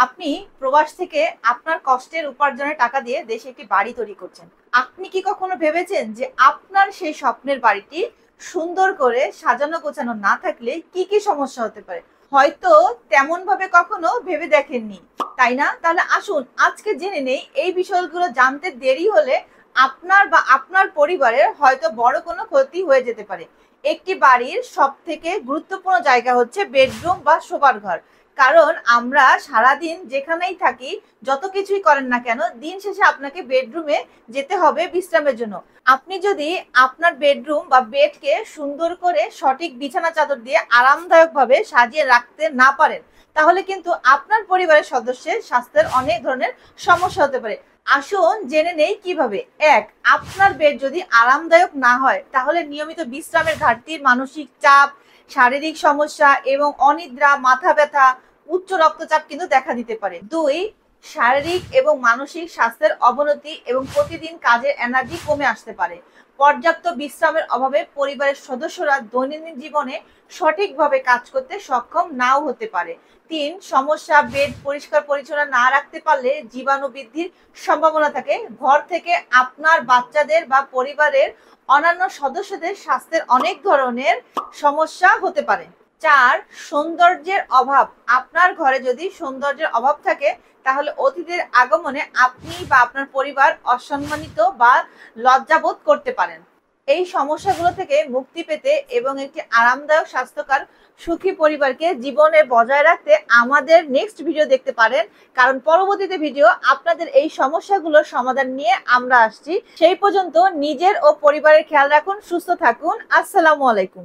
আপনি প্রবাস থেকে আপনার কষ্টের উপার্জনের টাকা দিয়ে দেশে একটি বাড়ি তৈরি করছেন। আপনি কি কখনো ভেবেছেন যে আপনার সেই স্বপ্নের বাড়িটি সুন্দর করে সাজানো গোছানো না থাকলে কি কি সমস্যা হতে পারে? হয়তো তেমন ভাবে কখনো ভেবে দেখেননি, তাই না? তাহলে আসুন আজকে জেনে নেই এই বিষয়গুলো। জানতে দেরি হলে আপনার বা আপনার পরিবারের হয়তো বড় কোনো ক্ষতি হয়ে যেতে পারে। একটি বাড়ির সব থেকে গুরুত্বপূর্ণ জায়গা হচ্ছে বেডরুম বা শোবার ঘর। কারণ আমরা সারাদিন যেখানেই থাকি, যত কিছুই করেন না কেন, দিন শেষে আপনাকে বেডরুমে যেতে হবে বিশ্রামের জন্য। আপনি যদি আপনার বেডরুম বা বেডকে সুন্দর করে সঠিক বিছানা চাদর দিয়ে আরামদায়কভাবে সাজিয়ে রাখতে না পারেন, তাহলে কিন্তু আপনার পরিবারের সদস্যের স্বাস্থ্যের অনেক ধরনের সমস্যা হতে পারে। আসুন জেনে নেই কিভাবে। এক, আপনার বেড যদি আরামদায়ক না হয়, তাহলে নিয়মিত বিশ্রামের ঘাটতি, মানসিক চাপ, শারীরিক সমস্যা এবং অনিদ্রা, মাথা ব্যথা, উচ্চ রক্তচাপ কিন্তু দেখা দিতে পারে। দুই, শারীরিক এবং মানসিক স্বাস্থ্যের অবনতি এবং প্রতিদিন কাজের এনার্জি কমে আসতে পারে। পর্যাপ্ত বিশ্রামের অভাবে পরিবারের সদস্যরা দৈনন্দিন জীবনে সঠিকভাবে কাজ করতে সক্ষম নাও হতে পারে। তিন, সমস্যা, বেড পরিষ্কার পরিচ্ছন্ন না রাখতে পারলে জীবাণু বৃদ্ধির সম্ভাবনা থাকে। ঘর থেকে আপনার বাচ্চাদের বা পরিবারের অন্যান্য সদস্যদের স্বাস্থ্যের অনেক ধরনের সমস্যা হতে পারে। চার, সৌন্দর্যের অভাব। আপনার ঘরে যদি সৌন্দর্যের অভাব থাকে, তাহলে অতিথির আগমনে আপনি বা আপনার পরিবার অসম্মানিত বা লজ্জাবোধ করতে পারেন। এই সমস্যাগুলো থেকে মুক্তি পেতে এবং একটি আরামদায়ক, স্বাস্থ্যকর, সুখী পরিবারকে জীবনে বজায় রাখতে আমাদের নেক্সট ভিডিও দেখতে পারেন। কারণ পরবর্তীতে ভিডিও আপনাদের এই সমস্যাগুলোর সমাধান নিয়ে আমরা আসছি। সেই পর্যন্ত নিজের ও পরিবারের খেয়াল রাখুন, সুস্থ থাকুন। আসসালামু আলাইকুম।